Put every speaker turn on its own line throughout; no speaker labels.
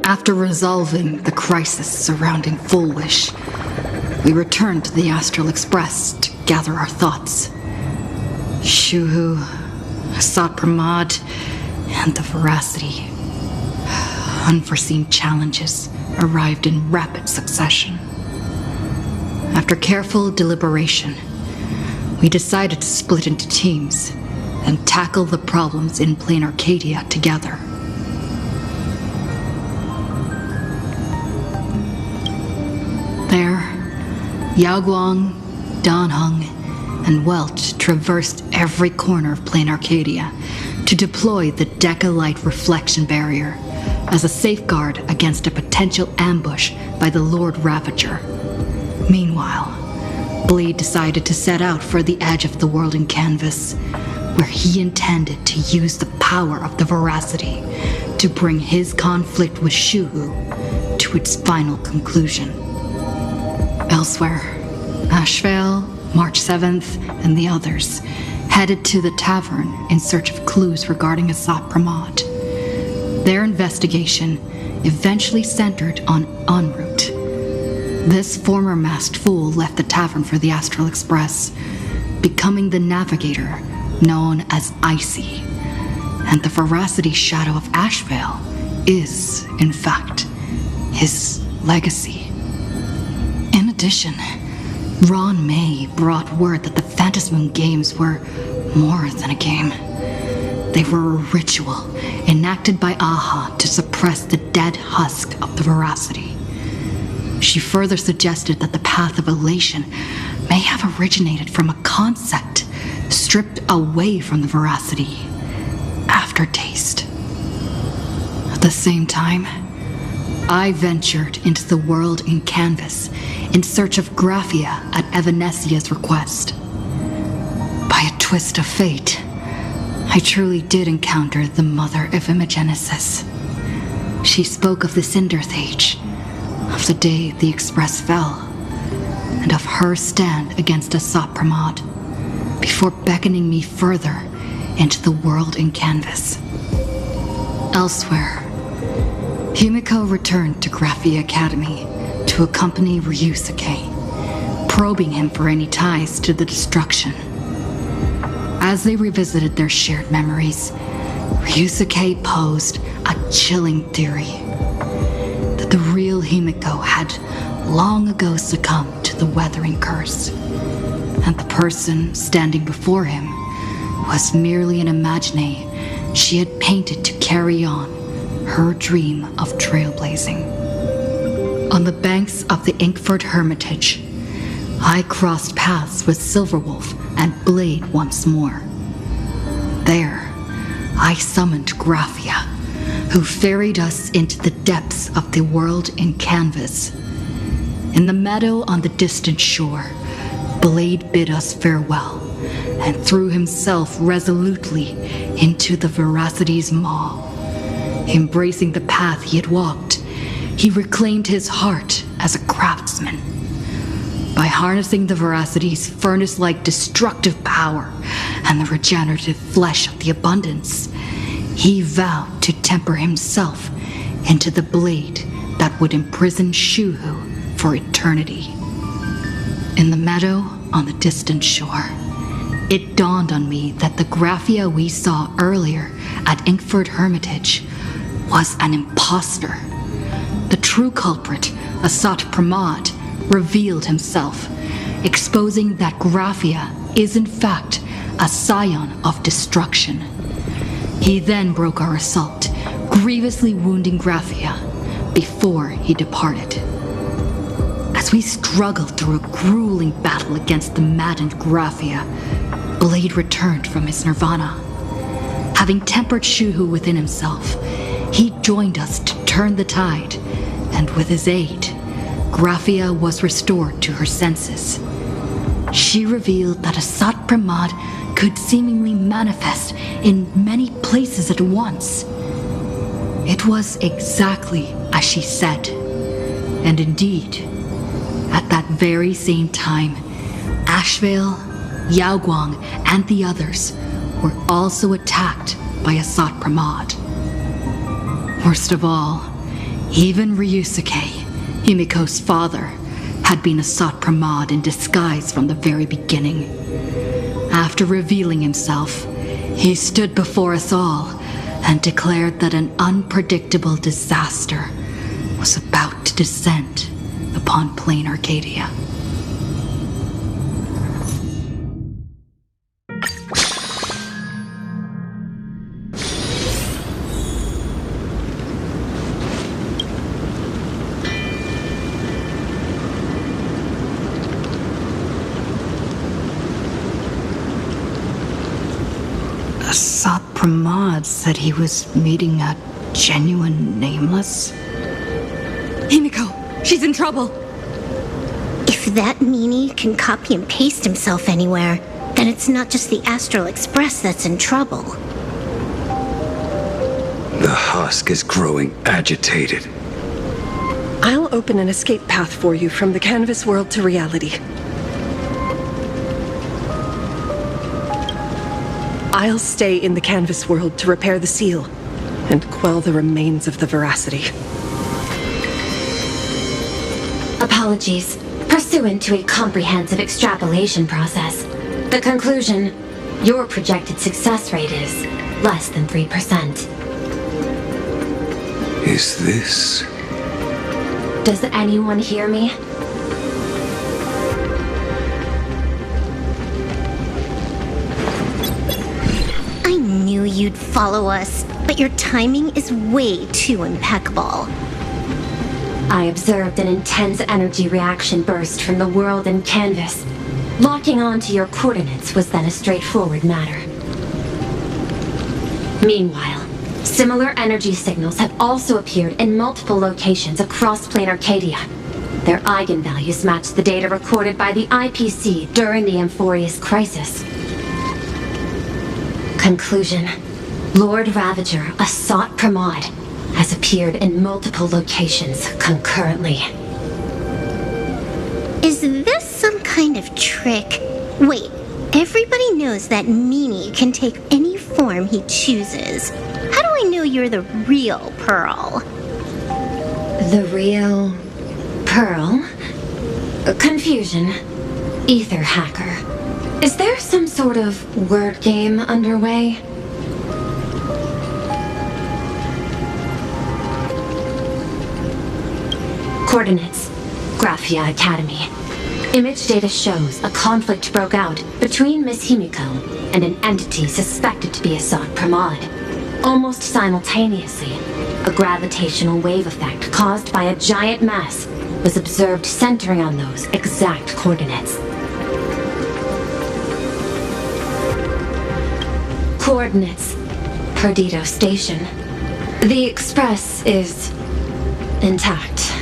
After resolving the crisis surrounding Fullwish, we returned to the Astral Express to gather our thoughts. Shuhu, Asat Pramad, and the Veracity. Unforeseen challenges arrived in rapid succession. After careful deliberation, we decided to split into teams and tackle the problems in Plain Arcadia together. There, Yaoguang, Danheng, and Welch traversed every corner of Plain Arcadia to deploy the Decalite reflection barrier as a safeguard against a potential ambush by the Lord Ravager. Meanwhile, Blade decided to set out for the edge of the world in Canvas, where he intended to use the power of the Veracity to bring his conflict with Shuhu to its final conclusion. Elsewhere, Ashvale, March 7th, and the others headed to the tavern in search of clues regarding Asat Pramad. Their investigation eventually centered on en route. This former masked fool left the tavern for the Astral Express, becoming the navigator known as Icy. And the Veracity shadow of Ashvale is, in fact, his legacy. In addition, Ron May brought word that the Phantasmoon games were more than a game. They were a ritual enacted by Aha to suppress the dead husk of the Veracity. She further suggested that the Path of Elation may have originated from a concept stripped away from the Veracity: aftertaste. At the same time, I ventured into the world in Canvas in search of Graphia at Evanesia's request. By a twist of fate, I truly did encounter the mother of Imogenesis. She spoke of the Cinderth Age, of the day the Express fell, and of her stand against Asat Pramad, before beckoning me further into the world in Canvas. Elsewhere, Himiko returned to Graphia Academy to accompany Ryusuke, probing him for any ties to the destruction. As they revisited their shared memories, Ryusuke posed a chilling theory that the real Himiko had long ago succumbed to the Weathering Curse, and the person standing before him was merely an imagine she had painted to carry on her dream of trailblazing. On the banks of the Inkford Hermitage, I crossed paths with Silverwolf and Blade once more. There, I summoned Graphia, who ferried us into the depths of the world in Canvas. In the meadow on the distant shore, Blade bid us farewell and threw himself resolutely into the Veracity's maw. Embracing the path he had walked, he reclaimed his heart as a craftsman. By harnessing the Veracity's furnace-like destructive power and the regenerative flesh of the abundance, he vowed to temper himself into the blade that would imprison Shuhu for eternity. In the meadow on the distant shore, it dawned on me that the Graphia we saw earlier at Inkford Hermitage was an imposter. The true culprit, Asat Pramad, revealed himself, exposing that Graphia is in fact a scion of destruction. He then broke our assault, grievously wounding Graphia before he departed. As we struggled through a grueling battle against the maddened Graphia, Blade returned from his nirvana. Having tempered Shuhu within himself, he joined us to turn the tide, and with his aid, Graphia was restored to her senses. She revealed that Asat Pramad could seemingly manifest in many places at once. It was exactly as she said, and indeed, at that very same time, Ashvale, Yaoguang, and the others were also attacked by Asat Pramad. Worst of all, Even Ryusuke, Himiko's father, had been a Sot Pramod in disguise from the very beginning. After revealing himself, he stood before us all and declared that an unpredictable disaster was about to descend upon plain Arcadia. Sot Pramod said he was meeting a genuine nameless. Himiko, she's in trouble.
If that meanie can copy and paste himself anywhere, then it's not just the Astral Express that's in trouble.
The husk is growing agitated.
I'll open an escape path for you from the canvas world to reality. I'll stay in the canvas world to repair the seal and quell the remains of the veracity.
Apologies. Pursuant to a comprehensive extrapolation process, the conclusion, your projected success rate is less than 3%.
Is this...
Does anyone hear me?
I knew you'd follow us, but your timing is way too impeccable.
I observed an intense energy reaction burst from the world in canvas. Locking onto your coordinates was then a straightforward matter. Meanwhile, similar energy signals have also appeared in multiple locations across plain Arcadia. Their eigenvalues match the data recorded by the IPC during the Amphorius crisis. Conclusion. Lord Ravager, a Sot Pramod, has appeared in multiple locations concurrently.
Is this some kind of trick? Wait, everybody knows that meanie can take any form he chooses. How do I know you're the real Pearl?
The real... Pearl? Confusion. Ether hacker. Is there some sort of word game underway? Coordinates. Graphia Academy. Image data shows a conflict broke out between Miss Himiko and an entity suspected to be a Sot Pramod. Almost simultaneously, a gravitational wave effect caused by a giant mass was observed centering on those exact coordinates. Coordinates. Perdido Station. The Express is... intact.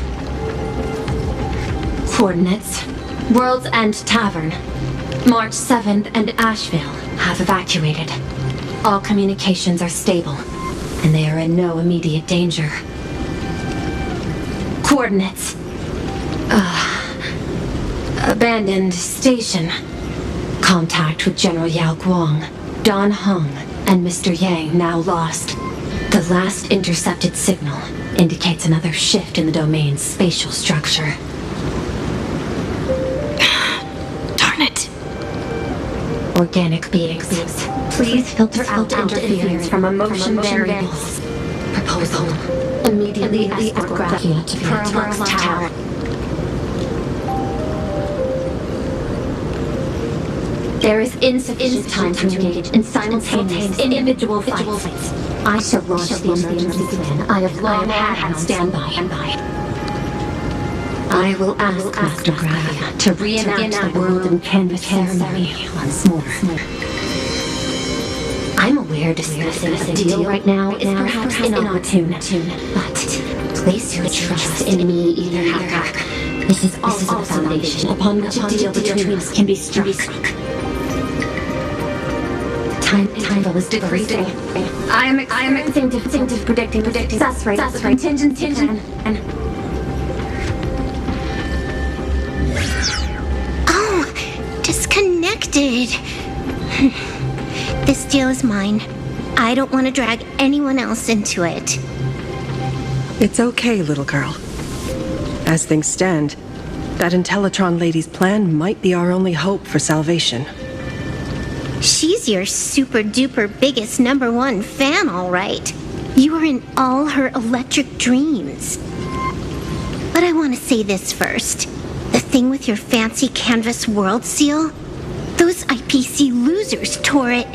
Coordinates. World's End Tavern. March 7th and Asheville have evacuated. All communications are stable, and they are in no immediate danger. Coordinates. Abandoned station. Contact with General Yao Guang, Don Hung, and Mr. Yang now lost. The last intercepted signal indicates another shift in the domain's spatial structure.
Darn it.
Organic beings, please filter out interference from emotion variables. Proposal. Immediately escort Graphia to Pearl's Tower. There is insufficient time to engage in simultaneous individual fights. I shall launch the emergency plan I have long had on standby. I will ask Master Graphia to reenact the world in canvas ceremony once more. I'm aware discussing a deal right now is perhaps inopportune, but place your trust in me, Ether Hacker. This is also the foundation upon which a deal between us can be struck. Time is decreasing. I am experiencing difficulty predicting success rate of the contingency plan.
Oh, disconnected. This deal is mine. I don't want to drag anyone else into it.
It's okay, little girl. As things stand, that Intellitron lady's plan might be our only hope for salvation.
She's your super-duper biggest #1 fan, all right. You are in all her electric dreams. But I want to say this first. The thing with your fancy canvas world seal? Those IPC losers tore it.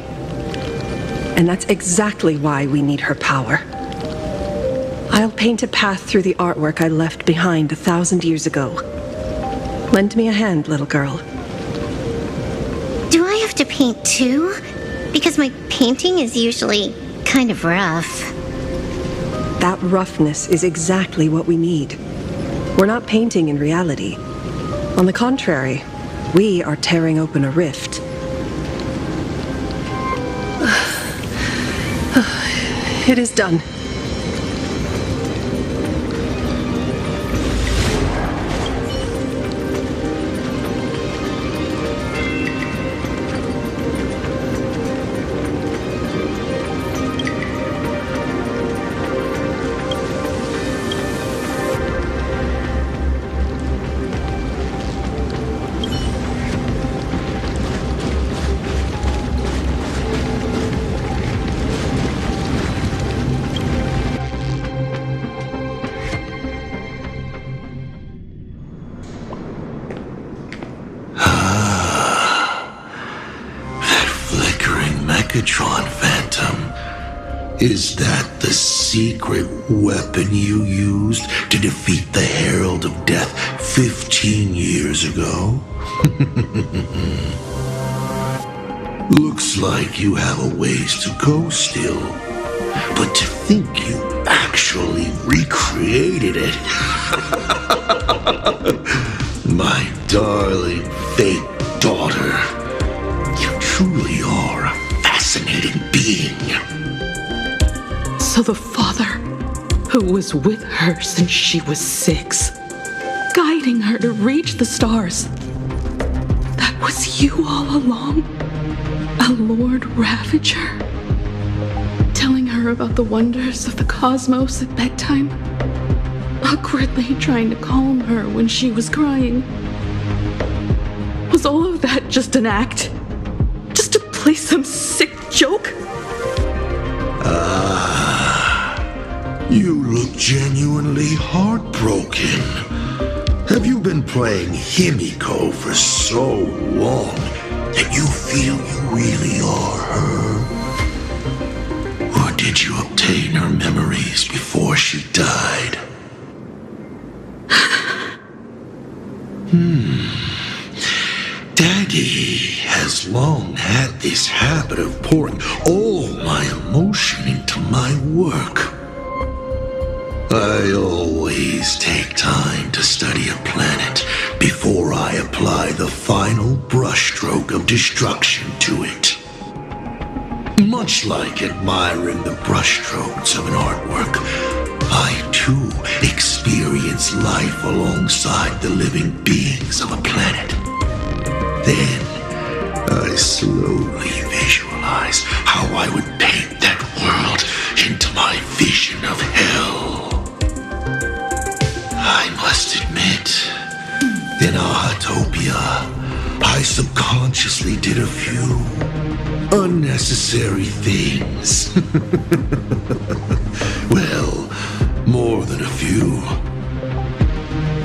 And that's exactly why we need her power. I'll paint a path through the artwork I left behind 1,000 years ago. Lend me a hand, little girl.
Do I have to paint too? Because my painting is usually kind of rough.
That roughness is exactly what we need. We're not painting in reality. On the contrary, we are tearing open a rift. It is done.
Phantom. Is that the secret weapon you used to defeat the Herald of Death 15 years ago? Looks like you have a ways to go still. But to think you actually recreated it. My darling fake daughter. You truly are a fascinating being.
So the father, who was with her since she was 6, guiding her to reach the stars, that was you all along? A Lord Ravager? Telling her about the wonders of the cosmos at bedtime? Awkwardly trying to calm her when she was crying? Was all of that just an act? Just to play some sick joke?
You look genuinely heartbroken. Have you been playing Himiko for so long that you feel you really are her? Or did you obtain her memories before she died? Daddy has long had this habit of pouring all my emotion into my work. I always take time to study a planet before I apply the final brushstroke of destruction to it. Much like admiring the brushstrokes of an artwork, I too experience life alongside the living beings of a planet. Then, I slowly visualize how I would paint that world into my vision of hell. I must admit, in Ahatopia, I subconsciously did a few unnecessary things. Well, more than a few.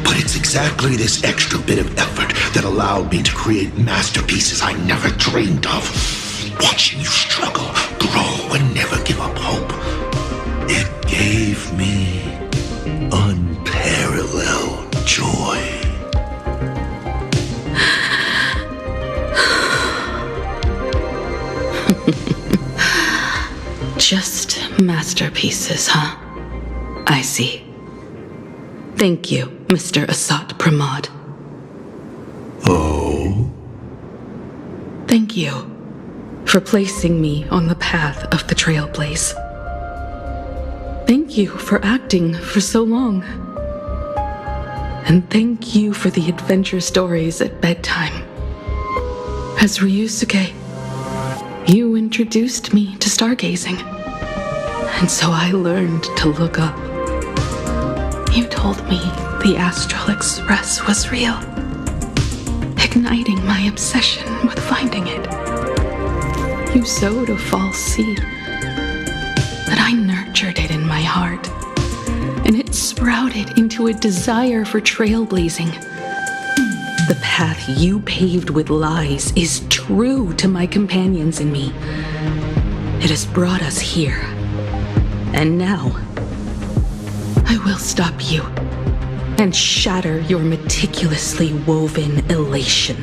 But it's exactly this extra bit of effort that allowed me to create masterpieces I never dreamed of. Watching you struggle, grow, and never give up hope. It gave me unparalleled joy.
Just masterpieces, huh? I see. Thank you, Mr. Asat Pramod.
Oh?
Thank you for placing me on the path of the Trailblaze. Thank you for acting for so long. And thank you for the adventure stories at bedtime. As Ryusuke, you introduced me to stargazing. And so I learned to look up. told me the Astral Express was real, igniting my obsession with finding it. You sowed a false seed, but I nurtured it in my heart, and it sprouted into a desire for trailblazing. The path you paved with lies is true to my companions and me. It has brought us here. And now, I will stop you and shatter your meticulously woven elation.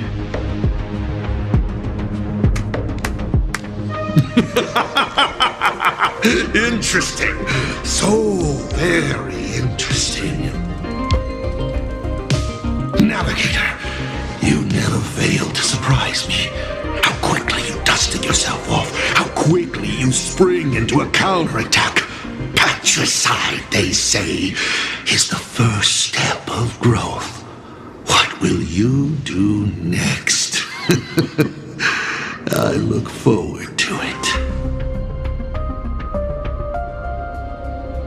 Interesting. So very interesting. Navigator, you never fail to surprise me. How quickly you dusted yourself off. How quickly you spring into a counterattack. Patricide, they say, is the first step of growth. What will you do next? I look forward to it.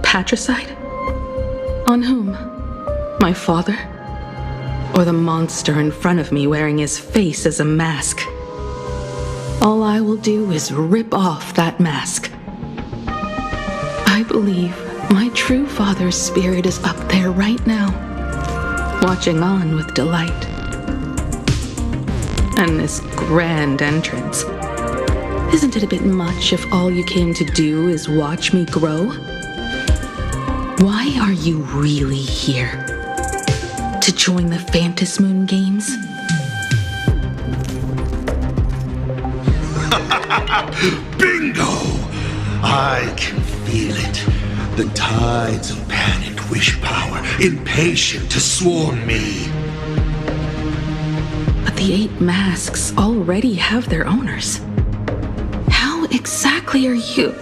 Patricide? On whom? My father? Or the monster in front of me wearing his face as a mask? All I will do is rip off that mask. I believe my true father's spirit is up there right now, watching on with delight. And this grand entrance. Isn't it a bit much if all you came to do is watch me grow? Why are you really here? To join the Phantasmoon Games?
Bingo! I can feel it. The tides of panicked wish power, impatient to swarm me.
But the 8 masks already have their owners. How exactly are you?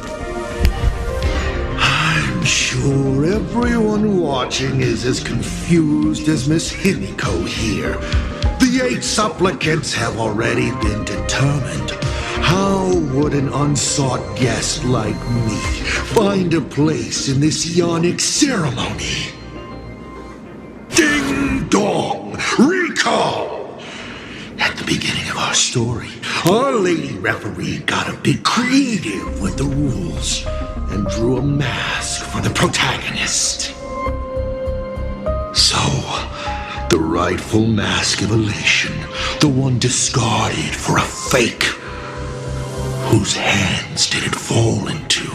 I'm sure everyone watching is as confused as Miss Himiko here. The 8 supplicants have already been determined. How would an unsought guest like me find a place in this yonic ceremony? Ding dong! Recall! At the beginning of our story, our lady referee got a bit creative with the rules and drew a mask for the protagonist. So, the rightful mask of elation, the one discarded for a fake. Whose hands did it fall into?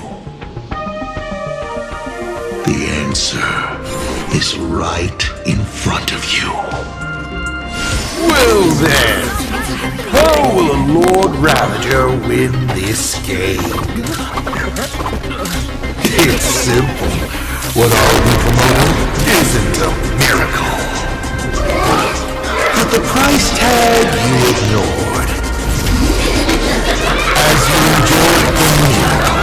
The answer is right in front of you.
Well then, how will a Lord Ravager win this game? It's simple. What I'll do for isn't a miracle. But the price tag you ignored. As you enjoyed the miracle.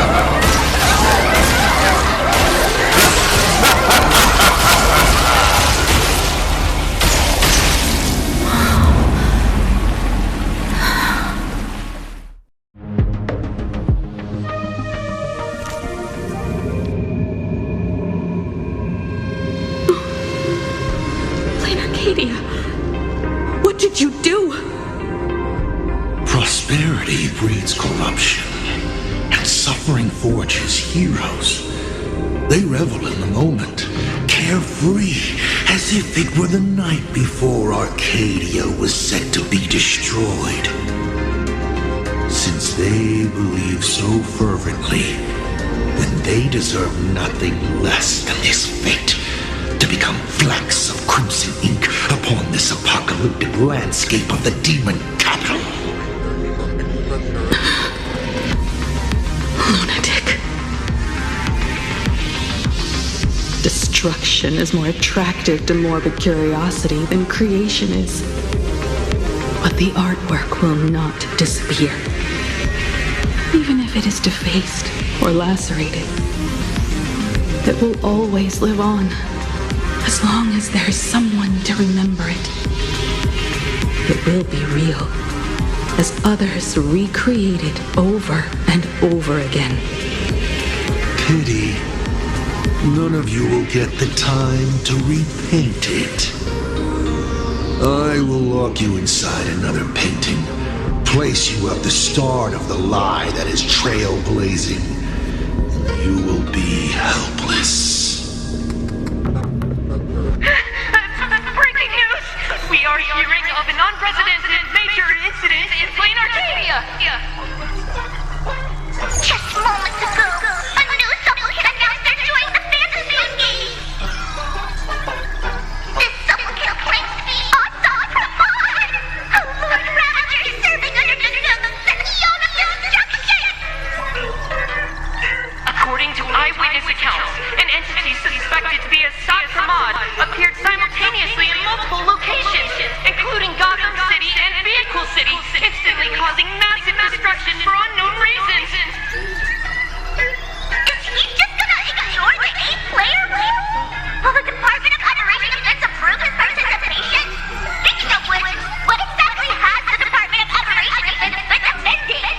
What did you do?
Prosperity breeds corruption, and suffering forges heroes. They revel in the moment, carefree, as if it were the night before Arcadia was set to be destroyed. Since they believe so fervently, then they deserve nothing less than this fate, to become flecks of crimson ink upon this apocalyptic landscape of the demon capital.
Lunatic. Destruction is more attractive to morbid curiosity than creation is. But the artwork will not disappear. Even if it is defaced or lacerated, it will always live on, as long as there is someone to remember it. It will be real, as others recreate it over and over again.
Pity. none of you will get the time to repaint it. I will lock you inside another painting, place you at the start of the lie that is trailblazing, and you will be helpless.
Breaking news! We are hearing of an unprecedented major incident in Plain Arcadia!
Just moments ago, a news supplicant announced they're joining the fantasy game. This supplicant claims to be Assad Ramon, a Lord Ravager serving under the nose that Yoda instruction.
According to eyewitness accounts, an entity suspected to be Assad Ramon appeared simultaneously in multiple locations, including Gotham City and Vehicle City, instantly causing massive destruction for unknown reasons.
Is he just gonna ignore the 8-player rule? Will the Department of Operation Defense approve his participation? Speaking of which, what exactly has the Department of Operation Defense been defending?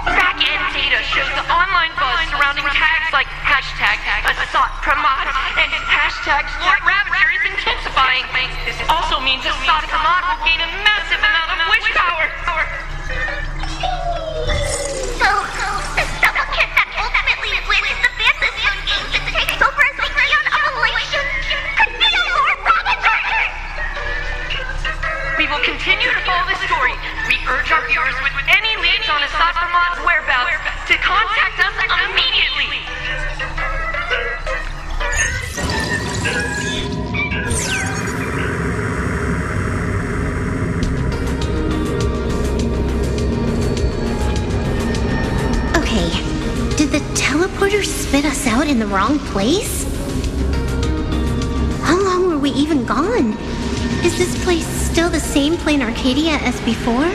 Back-end data shows the online buzz surrounding tags like hashtag Assad Pramod and hashtag Lord Ravager is intensifying. This also means Assad Pramod will gain a massive amount of wish power.
So, the supplicant that ultimately wins the fantasy games and takes over as Leon Operation could be a Lord Ravager!
We will continue to follow this story. We urge our viewers with any leads on Assad Pramod's whereabouts to contact us immediately.
Okay, did the teleporter spit us out in the wrong place? How long were we even gone? Is this place still the same Plain Arcadia as before?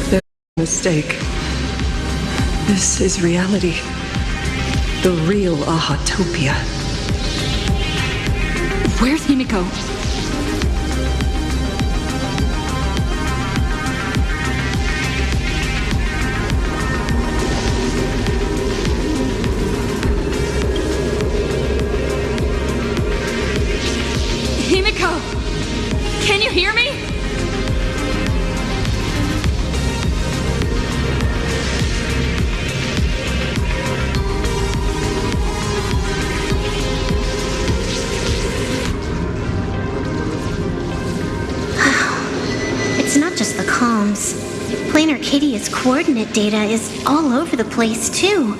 There's a mistake. This is reality. The real Ahatopia.
Where's Himiko? Himiko! Can you hear me?
It's not just the comms. Plain Arcadia's coordinate data is all over the place, too.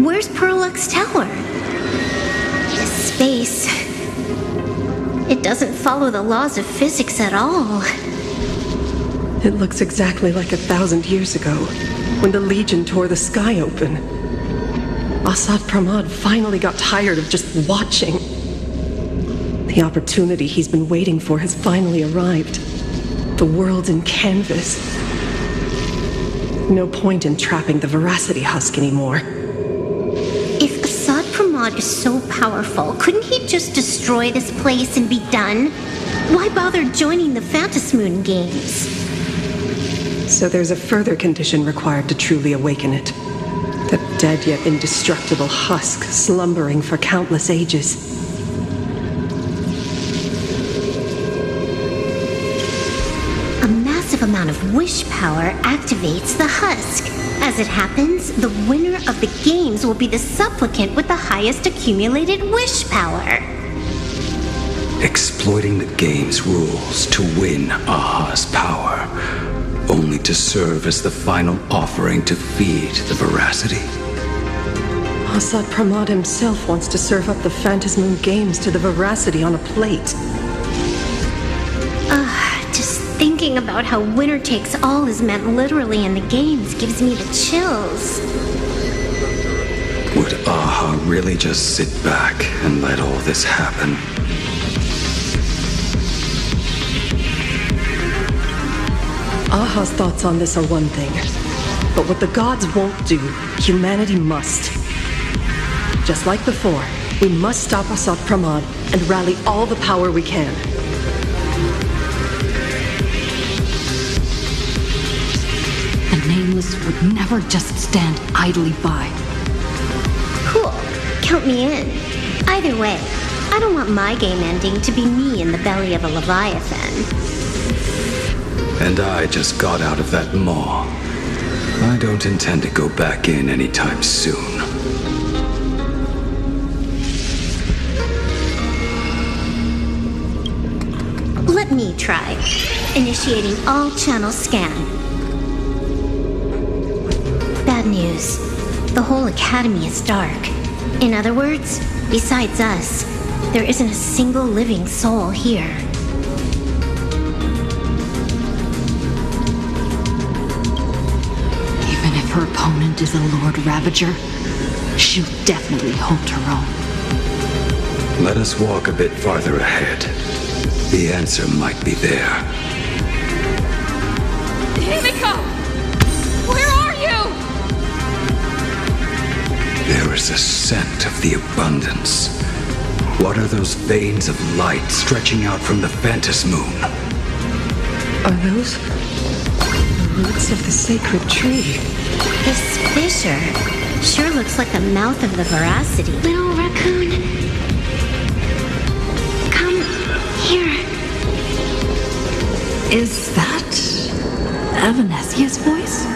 Where's Perlux Tower? This space... it doesn't follow the laws of physics at all.
It looks exactly like 1,000 years ago, when the Legion tore the sky open. Assad Pramod finally got tired of just watching. The opportunity he's been waiting for has finally arrived. The world's in canvas. No point in trapping the Veracity Husk anymore.
If Assad Pramod is so powerful, couldn't he just destroy this place and be done? Why bother joining the Phantasmoon games?
So there's a further condition required to truly awaken it. That dead yet indestructible husk slumbering for countless ages.
A massive amount of wish power activates the husk. As it happens, the winner of the games will be the supplicant with the highest accumulated wish power.
Exploiting the game's rules to win Aha's power, only to serve as the final offering to feed the Veracity.
Assad Pramod himself wants to serve up the Phantasmoon games to the Veracity on a plate.
Just thinking about how winner takes all is meant literally in the games gives me the chills.
Would Aha really just sit back and let all this happen?
Aha's thoughts on this are one thing, but what the gods won't do, humanity must. Just like before, we must stop Assad Pramod and rally all the power we can.
The Nameless would never just stand idly by.
Cool. count me in. Either way, I don't want my game ending to be me in the belly of a Leviathan.
And I just got out of that maw. I don't intend to go back in anytime soon.
Let me try. Initiating all channel scan. Bad news. The whole academy is dark. In other words, besides us, there isn't a single living soul here.
Even if her opponent is a Lord Ravager, she'll definitely hold her own.
Let us walk a bit farther ahead. The answer might be there.
Himiko! Where are you?
There is a scent of the abundance. What are those veins of light stretching out from the Phantos Moon?
Are those the roots of the sacred tree?
This fissure sure looks like the mouth of the Veracity. Little raccoon, come here.
Is that Evanesia's voice?